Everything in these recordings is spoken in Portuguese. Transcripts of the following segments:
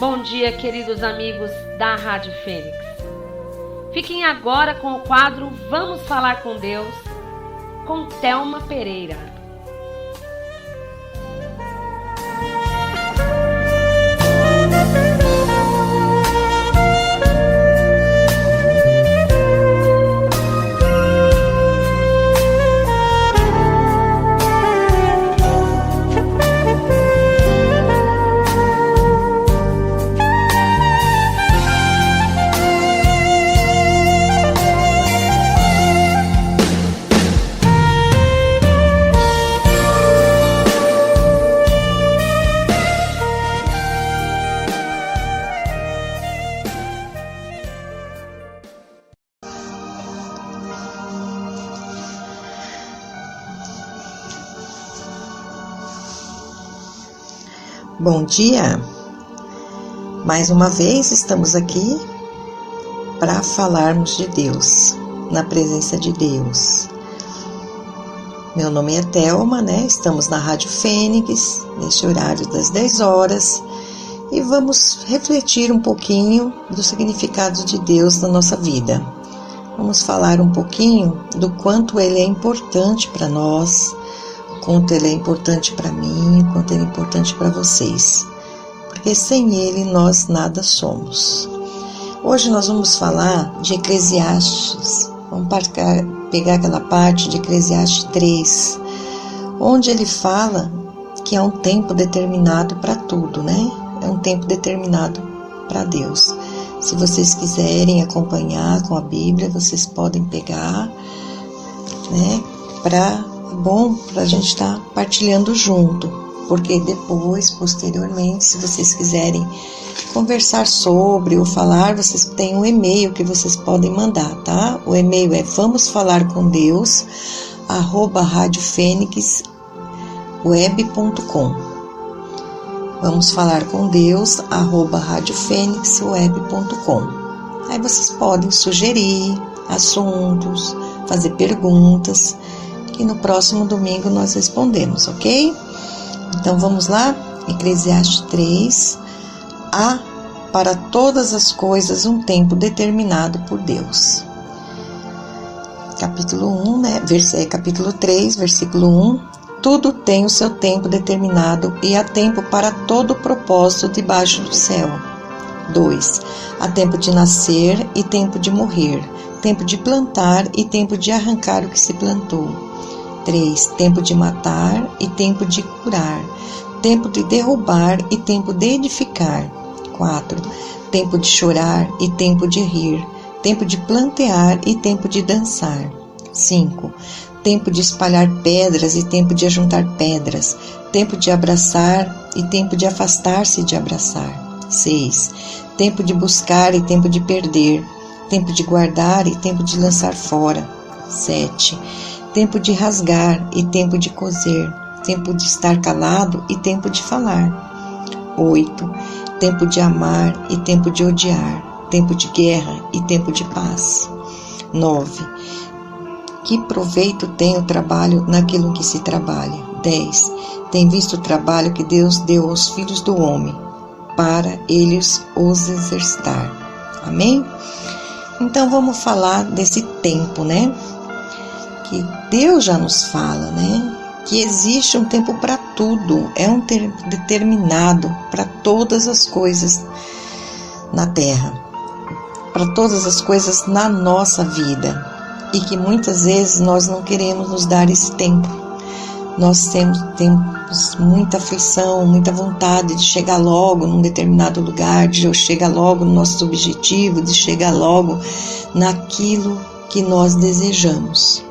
Bom dia, queridos amigos da Rádio Fênix. Fiquem agora com o quadro Vamos Falar com Deus, com Thelma Pereira. Bom dia! Mais uma vez estamos aqui para falarmos de Deus, na presença de Deus. Meu nome é Thelma, Estamos na Rádio Fênix, neste horário das 10 horas, e vamos refletir um pouquinho do significado de Deus na nossa vida. Vamos falar um pouquinho do quanto Ele é importante para nós, quanto Ele é importante para mim, quanto Ele é importante para vocês, porque sem Ele nós nada somos. Hoje nós vamos falar de Eclesiastes, vamos pegar aquela parte de Eclesiastes 3, onde ele fala que é um tempo determinado para tudo, É um tempo determinado para Deus. Se vocês quiserem acompanhar com a Bíblia, vocês podem pegar, bom para a gente estar partilhando junto, porque depois, posteriormente, se vocês quiserem conversar sobre ou falar, vocês têm um e-mail que vocês podem mandar, tá? O e-mail é vamosfalarcomdeus@radiofenixweb.com vamosfalarcomdeus@radiofenixweb.com. Aí vocês podem sugerir assuntos, fazer perguntas, e no próximo domingo nós respondemos, ok? Então vamos lá, Eclesiastes 3, há para todas as coisas um tempo determinado por Deus. Capítulo 1, capítulo 3, versículo 1, tudo tem o seu tempo determinado e há tempo para todo o propósito debaixo do céu. 2, há tempo de nascer e tempo de morrer, tempo de plantar e tempo de arrancar o que se plantou. 3. Tempo de matar e tempo de curar, tempo de derrubar e tempo de edificar. 4. Tempo de chorar e tempo de rir, tempo de plantear e tempo de dançar. 5. Tempo de espalhar pedras e tempo de ajuntar pedras, tempo de abraçar e tempo de afastar-se de abraçar. 6. Tempo de buscar e tempo de perder, tempo de guardar e tempo de lançar fora. 7. Tempo de rasgar e tempo de coser, tempo de estar calado e tempo de falar. 8. Tempo de amar e tempo de odiar, tempo de guerra e tempo de paz. 9. Que proveito tem o trabalho naquilo que se trabalha? 10. Tem visto o trabalho que Deus deu aos filhos do homem, para eles os exercitar. Amém? Então vamos falar desse tempo, que Deus já nos fala, que existe um tempo para tudo, é um tempo determinado para todas as coisas na terra, para todas as coisas na nossa vida, e que muitas vezes nós não queremos nos dar esse tempo. Nós temos muita aflição, muita vontade de chegar logo num determinado lugar, de chegar logo no nosso objetivo, de chegar logo naquilo que nós desejamos.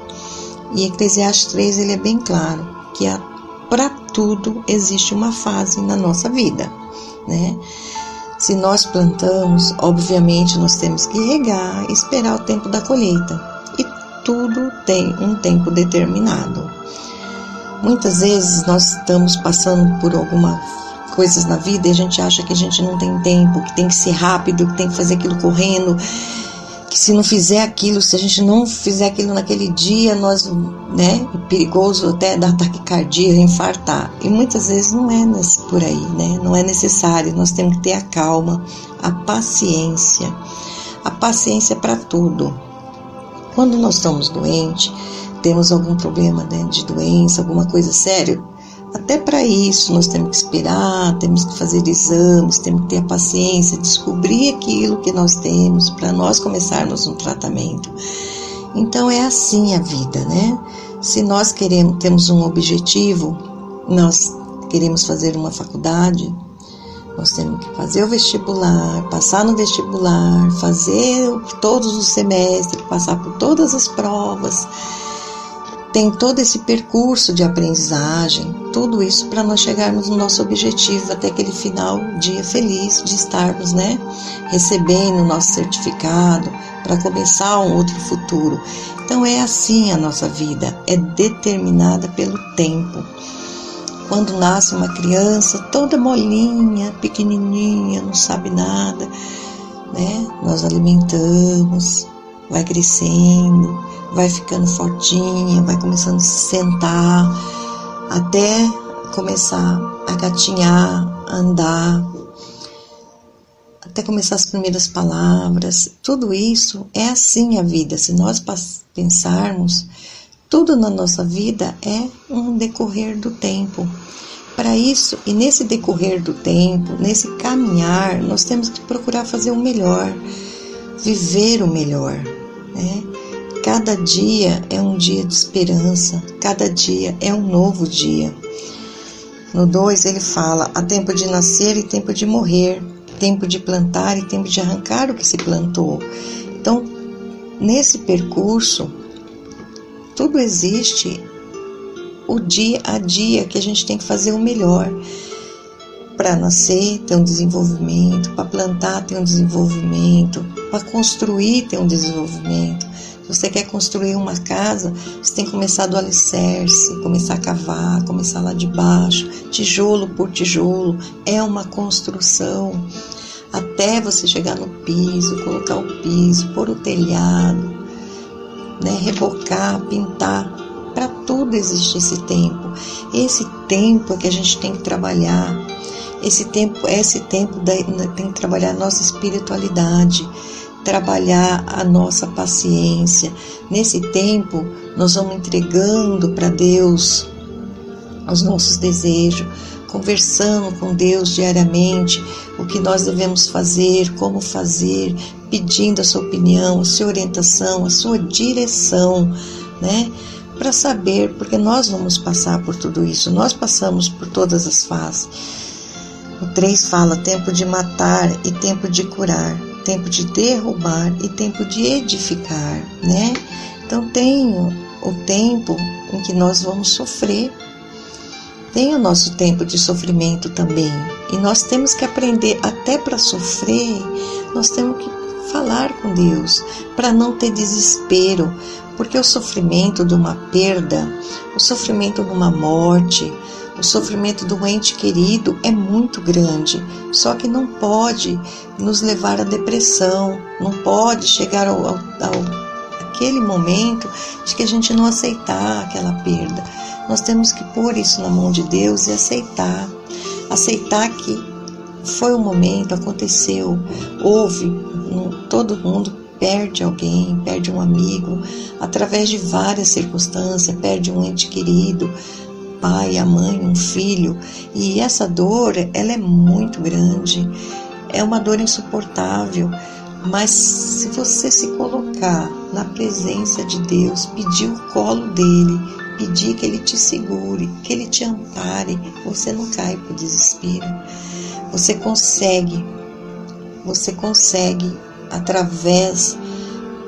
E Eclesiastes 3 ele é bem claro que para tudo existe uma fase na nossa vida, Se nós plantamos, obviamente nós temos que regar e esperar o tempo da colheita, e tudo tem um tempo determinado. Muitas vezes nós estamos passando por algumas coisas na vida e a gente acha que a gente não tem tempo, que tem que ser rápido, que tem que fazer aquilo correndo, que se não fizer aquilo, se a gente não fizer aquilo naquele dia, nós, né, é perigoso até dar taquicardia, infartar. E muitas vezes não é por aí, né? Não é necessário. Nós temos que ter a calma, a paciência para tudo. Quando nós estamos doentes, temos algum problema, né, de doença, alguma coisa séria, até para isso nós temos que esperar, temos que fazer exames, temos que ter a paciência, descobrir aquilo que nós temos para nós começarmos um tratamento. Então é assim a vida, né? Se nós temos um objetivo, nós queremos fazer uma faculdade, nós temos que fazer o vestibular, passar no vestibular, fazer todos os semestres, passar por todas as provas. Tem todo esse percurso de aprendizagem, tudo isso para nós chegarmos no nosso objetivo, até aquele final, dia feliz de estarmos, né, recebendo o nosso certificado para começar um outro futuro. Então é assim a nossa vida, é determinada pelo tempo. Quando nasce uma criança toda molinha, pequenininha, não sabe nada, né, nós alimentamos, vai crescendo, vai ficando fortinha, vai começando a se sentar, até começar a gatinhar, a andar, até começar as primeiras palavras. Tudo isso é assim a vida. Se nós pensarmos, tudo na nossa vida é um decorrer do tempo. Para isso, e nesse decorrer do tempo, nesse caminhar, nós temos que procurar fazer o melhor, viver o melhor, né? Cada dia é um dia de esperança, cada dia é um novo dia. No 2 ele fala, há tempo de nascer e tempo de morrer, tempo de plantar e tempo de arrancar o que se plantou. Então, nesse percurso, tudo existe, o dia a dia que a gente tem que fazer o melhor. Para nascer, ter um desenvolvimento, para plantar, ter um desenvolvimento, para construir, ter um desenvolvimento. Se você quer construir uma casa, você tem que começar do alicerce, começar a cavar, começar lá de baixo, tijolo por tijolo, é uma construção, até você chegar no piso, colocar o piso, pôr o telhado, né, rebocar, pintar. Para tudo existe esse tempo. Esse tempo é que a gente tem que trabalhar. Esse tempo tem que trabalhar a nossa espiritualidade, trabalhar a nossa paciência. Nesse tempo, nós vamos entregando para Deus os nossos desejos, conversando com Deus diariamente, o que nós devemos fazer, como fazer, pedindo a sua opinião, a sua orientação, a sua direção, né? Para saber, porque nós vamos passar por tudo isso, nós passamos por todas as fases. O 3 fala tempo de matar e tempo de curar, tempo de derrubar e tempo de edificar, né? Então tem o tempo em que nós vamos sofrer, tem o nosso tempo de sofrimento também, e nós temos que aprender, até para sofrer, nós temos que falar com Deus, para não ter desespero, porque o sofrimento de uma perda, o sofrimento de uma morte, o sofrimento do ente querido é muito grande, só que não pode nos levar à depressão, não pode chegar aquele momento de que a gente não aceitar aquela perda. Nós temos que pôr isso na mão de Deus e aceitar que foi um momento, aconteceu, houve, todo mundo perde alguém, perde um amigo, através de várias circunstâncias, perde um ente querido, pai, a mãe, um filho, e essa dor, ela é muito grande, é uma dor insuportável, mas se você se colocar na presença de Deus, pedir o colo dele, pedir que ele te segure, que ele te ampare, você não cai por desespero, você consegue, através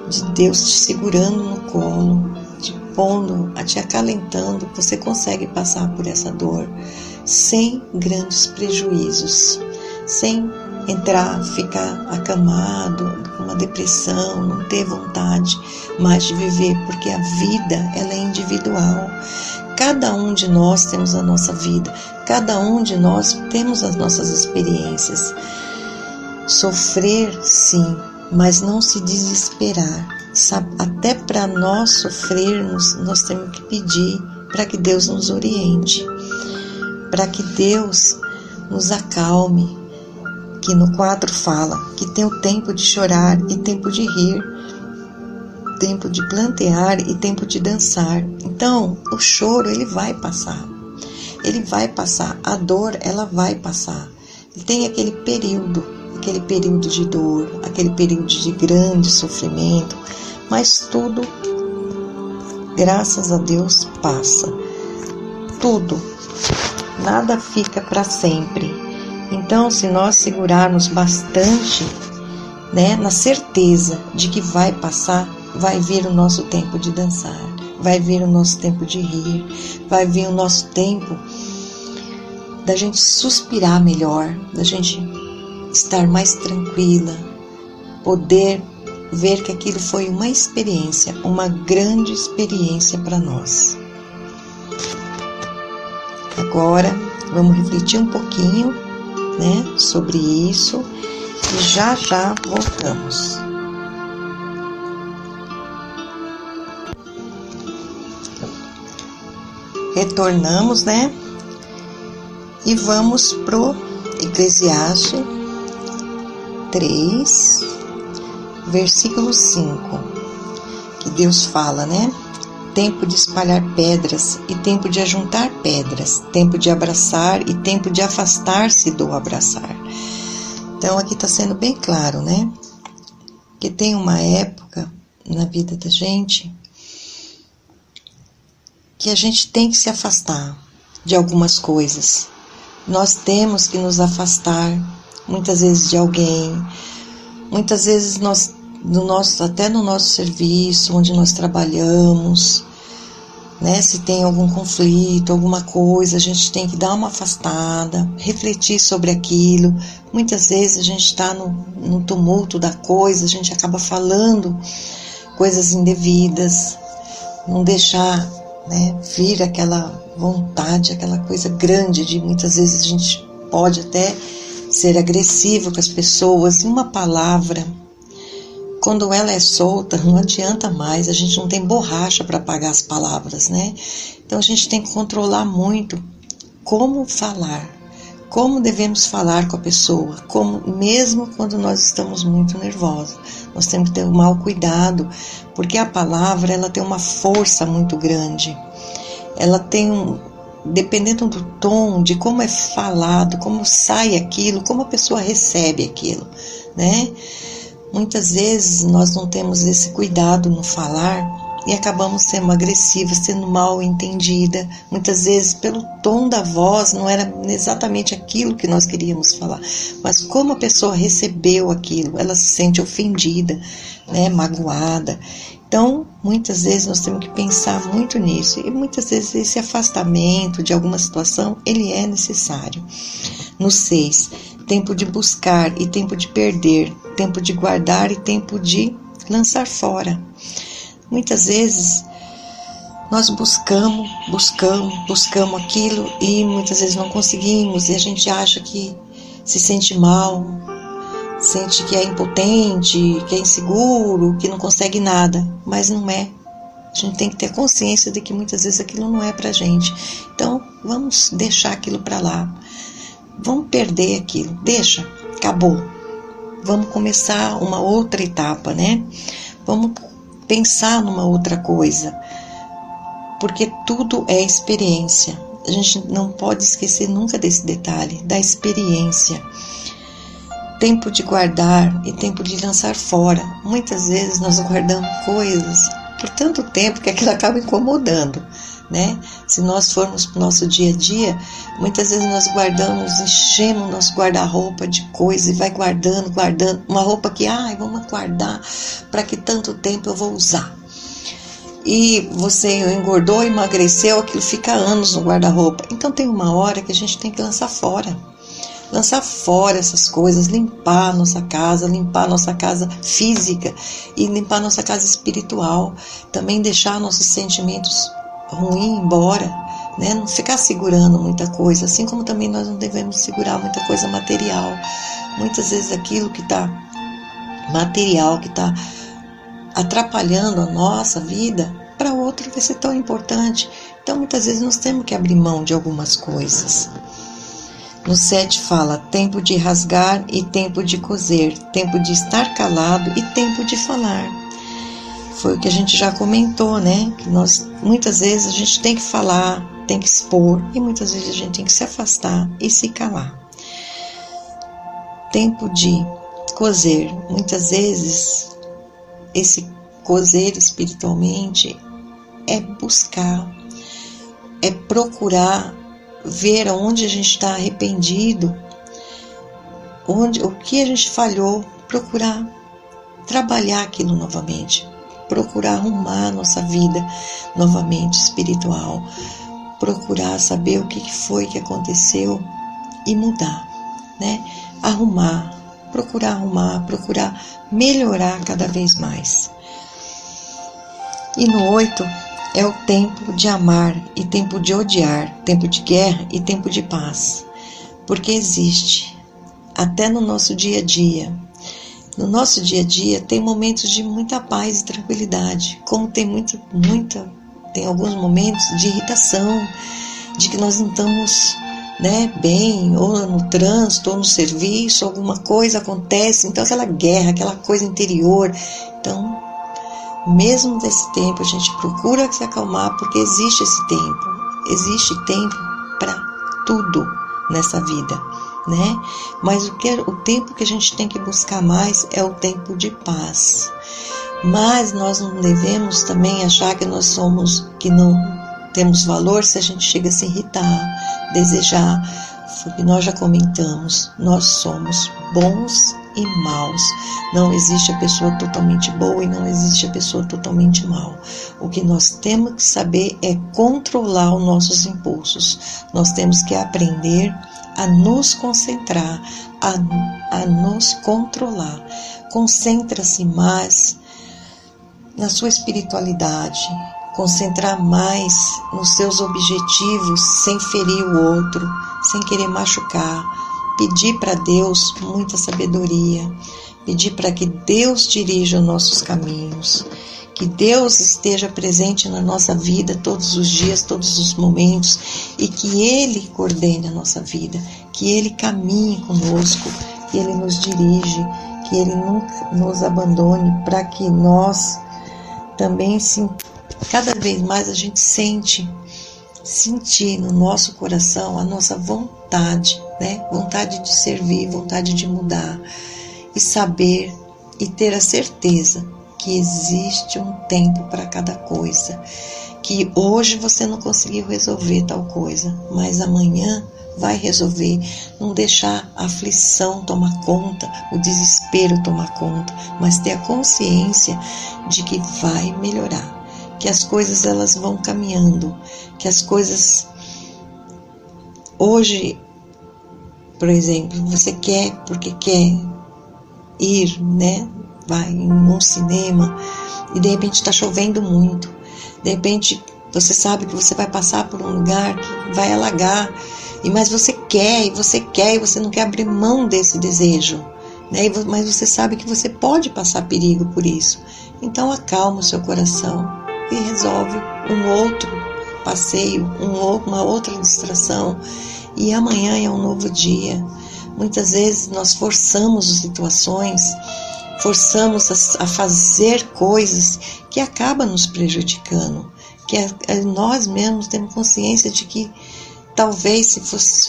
de Deus te segurando no colo, te pondo, te acalentando, você consegue passar por essa dor sem grandes prejuízos, sem ficar acamado, com uma depressão, não ter vontade mais de viver, porque a vida, ela é individual. Cada um de nós temos a nossa vida, cada um de nós temos as nossas experiências. Sofrer, sim, mas não se desesperar. Até para nós sofrermos, nós temos que pedir para que Deus nos oriente, para que Deus nos acalme, que no 4 fala que tem o tempo de chorar e tempo de rir, tempo de plantear e tempo de dançar. Então, o choro, ele vai passar, a dor, ela vai passar. E tem aquele período de dor, aquele período de grande sofrimento, mas tudo, graças a Deus, passa. Tudo, nada fica para sempre. Então, se nós segurarmos bastante, na certeza de que vai passar, vai vir o nosso tempo de dançar, vai vir o nosso tempo de rir, vai vir o nosso tempo da gente suspirar melhor, da gente estar mais tranquila, poder ver que aquilo foi uma experiência, uma grande experiência para nós. Agora, vamos refletir um pouquinho, sobre isso e já voltamos. Retornamos, e vamos pro Eclesiastes 3, versículo 5, que Deus fala, tempo de espalhar pedras e tempo de ajuntar pedras, tempo de abraçar e tempo de afastar-se do abraçar. Então aqui está sendo bem claro, que tem uma época na vida da gente que a gente tem que se afastar de algumas coisas. Nós temos que nos afastar, muitas vezes, de alguém, muitas vezes até no nosso serviço, onde nós trabalhamos, se tem algum conflito, alguma coisa, a gente tem que dar uma afastada, refletir sobre aquilo. Muitas vezes a gente está no tumulto da coisa, a gente acaba falando coisas indevidas, não deixar vir aquela vontade, aquela coisa grande de muitas vezes a gente pode até ser agressivo com as pessoas. E uma palavra, quando ela é solta, não adianta mais, a gente não tem borracha para apagar as palavras, Então a gente tem que controlar muito como falar, como devemos falar com a pessoa, mesmo quando nós estamos muito nervosos. Nós temos que ter um mau cuidado, porque a palavra, ela tem uma força muito grande. Ela tem dependendo do tom, de como é falado, como sai aquilo, como a pessoa recebe aquilo, Muitas vezes nós não temos esse cuidado no falar e acabamos sendo agressivas, sendo mal entendida. Muitas vezes pelo tom da voz não era exatamente aquilo que nós queríamos falar, mas como a pessoa recebeu aquilo, ela se sente ofendida, magoada. Então, muitas vezes nós temos que pensar muito nisso e muitas vezes esse afastamento de alguma situação, ele é necessário. No 6, tempo de buscar e tempo de perder, tempo de guardar e tempo de lançar fora. Muitas vezes nós buscamos aquilo e muitas vezes não conseguimos e a gente acha que se sente mal, sente que é impotente, que é inseguro, que não consegue nada, mas não é. A gente tem que ter consciência de que muitas vezes aquilo não é pra gente. Então, vamos deixar aquilo pra lá. Vamos perder aquilo. Deixa, acabou. Vamos começar uma outra etapa, Vamos pensar numa outra coisa. Porque tudo é experiência. A gente não pode esquecer nunca desse detalhe, da experiência. Tempo de guardar e tempo de lançar fora. Muitas vezes nós guardamos coisas por tanto tempo que aquilo acaba incomodando, Se nós formos para o nosso dia a dia, muitas vezes nós guardamos, enchemos nosso guarda-roupa de coisa e vai guardando. Uma roupa que, vamos guardar para que tanto tempo eu vou usar. E você engordou, emagreceu, aquilo fica anos no guarda-roupa. Então tem uma hora que a gente tem que lançar fora. Lançar fora essas coisas, limpar a nossa casa física e limpar a nossa casa espiritual. Também deixar nossos sentimentos ruins embora, Não ficar segurando muita coisa, assim como também nós não devemos segurar muita coisa material. Muitas vezes aquilo que está material que está atrapalhando a nossa vida, para outro vai ser tão importante. Então muitas vezes nós temos que abrir mão de algumas coisas. No 7 fala tempo de rasgar e tempo de coser, tempo de estar calado e tempo de falar. Foi o que a gente já comentou, né? Que muitas vezes a gente tem que falar, tem que expor, e muitas vezes a gente tem que se afastar e se calar. Tempo de coser. Muitas vezes esse coser espiritualmente é buscar, é procurar ver onde a gente está arrependido, o que a gente falhou, procurar trabalhar aquilo novamente, procurar arrumar a nossa vida novamente espiritual, procurar saber o que foi que aconteceu e mudar, né? Procurar melhorar cada vez mais. E no 8 é o tempo de amar e tempo de odiar, tempo de guerra e tempo de paz, porque existe até no nosso dia a dia. No nosso dia a dia tem momentos de muita paz e tranquilidade, como tem tem alguns momentos de irritação, de que nós não estamos, né, bem, ou no trânsito, ou no serviço, alguma coisa acontece, então aquela guerra, aquela coisa interior. Então, mesmo nesse tempo, a gente procura se acalmar, porque existe tempo para tudo nessa vida, né? Mas o tempo que a gente tem que buscar mais é o tempo de paz. Mas nós não devemos também achar que que não temos valor se a gente chega a se irritar, desejar. Foi o que nós já comentamos, nós somos bons e maus. Não existe a pessoa totalmente boa e não existe a pessoa totalmente mal. O que nós temos que saber é controlar os nossos impulsos. Nós temos que aprender a nos concentrar, a nos controlar. Concentra-se mais na sua espiritualidade, concentrar mais nos seus objetivos, sem ferir o outro, sem querer machucar, pedir para Deus muita sabedoria, pedir para que Deus dirija os nossos caminhos, que Deus esteja presente na nossa vida todos os dias, todos os momentos, e que Ele coordene a nossa vida, que Ele caminhe conosco, que Ele nos dirige, que Ele nunca nos abandone, para que nós também, cada vez mais a gente sentir no nosso coração a nossa vontade, né? Vontade de servir, vontade de mudar, e saber e ter a certeza que existe um tempo para cada coisa, que hoje você não conseguiu resolver tal coisa, mas amanhã vai resolver. Não deixar a aflição tomar conta, o desespero tomar conta, mas ter a consciência de que vai melhorar, que as coisas elas vão caminhando, que as coisas hoje, por exemplo, você quer porque quer ir, né? Vai em um cinema e de repente está chovendo muito, de repente você sabe que você vai passar por um lugar que vai alagar, mas você quer e você não quer abrir mão desse desejo, né? Mas você sabe que você pode passar perigo por isso, então acalma o seu coração e resolve um outro passeio, uma outra distração, e amanhã é um novo dia. Muitas vezes nós forçamos as situações, forçamos a fazer coisas que acabam nos prejudicando, que nós mesmos temos consciência de que talvez se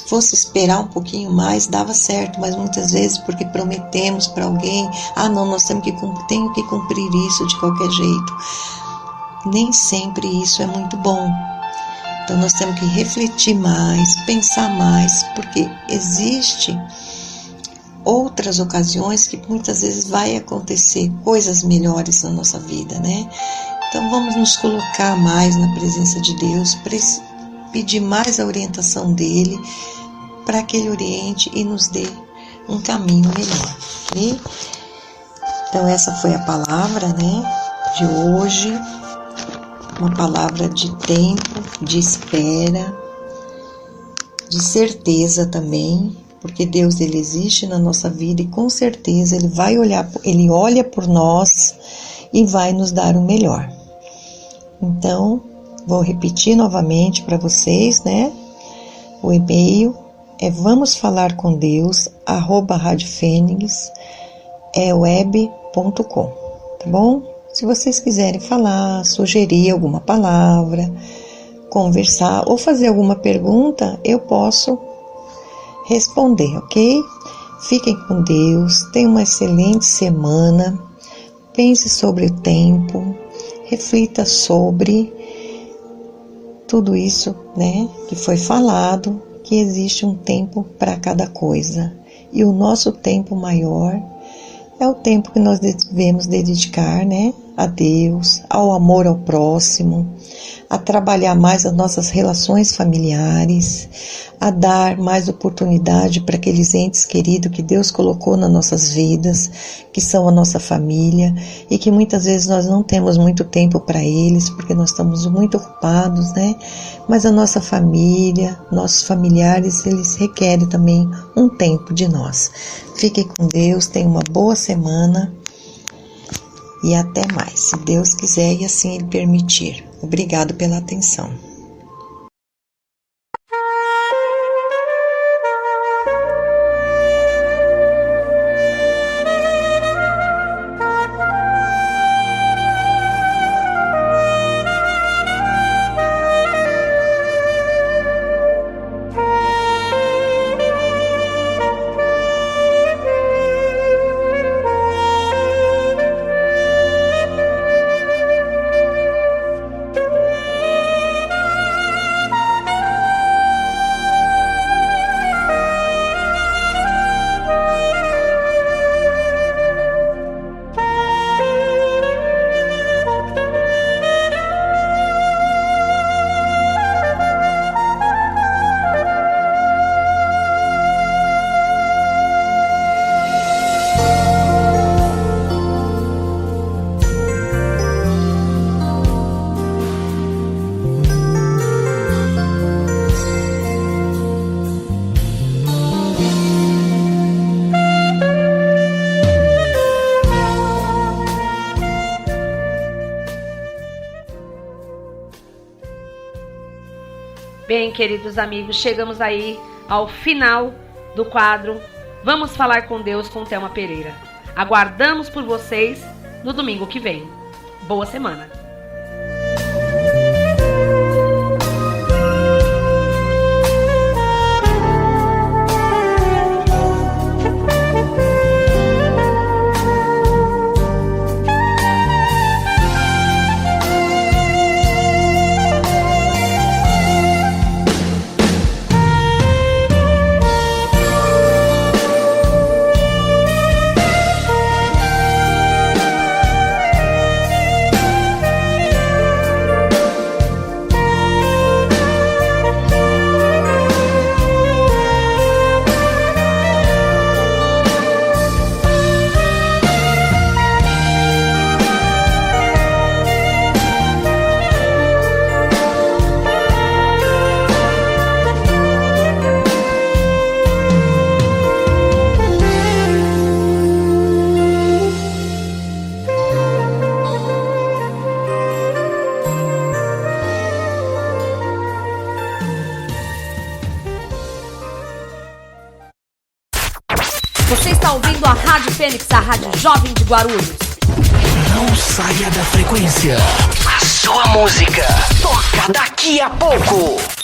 fosse esperar um pouquinho mais dava certo, mas muitas vezes porque prometemos para alguém, não, nós tenho que cumprir isso de qualquer jeito. Nem sempre isso é muito bom. Então nós temos que refletir mais, pensar mais, porque existe outras ocasiões que muitas vezes vai acontecer coisas melhores na nossa vida, né? Então vamos nos colocar mais na presença de Deus, pedir mais a orientação dele, para que ele oriente e nos dê um caminho melhor, ok? Então essa foi a palavra, né, de hoje, uma palavra de tempo, de espera, de certeza também, porque Deus, ele existe na nossa vida e com certeza ele olha por nós e vai nos dar o melhor. Então, vou repetir novamente para vocês, né? O e-mail é vamosfalarcomdeus@radiofenix.web.com, tá bom? Se vocês quiserem falar, sugerir alguma palavra, conversar ou fazer alguma pergunta, eu posso responder, ok? Fiquem com Deus, tenham uma excelente semana, pense sobre o tempo, reflita sobre tudo isso, né, que foi falado, que existe um tempo para cada coisa. E o nosso tempo maior é o tempo que nós devemos dedicar, né, a Deus, ao amor ao próximo, a trabalhar mais as nossas relações familiares, a dar mais oportunidade para aqueles entes queridos que Deus colocou nas nossas vidas, que são a nossa família, e que muitas vezes nós não temos muito tempo para eles, porque nós estamos muito ocupados, né? Mas a nossa família, nossos familiares, eles requerem também um tempo de nós. Fiquem com Deus, tenham uma boa semana e até mais, se Deus quiser e assim Ele permitir. Obrigado pela atenção. Bem, queridos amigos, chegamos aí ao final do quadro Vamos Falar com Deus com Thelma Pereira. Aguardamos por vocês no domingo que vem. Boa semana! Você está ouvindo a Rádio Fênix, a rádio jovem de Guarulhos. Não saia da frequência. A sua música toca daqui a pouco.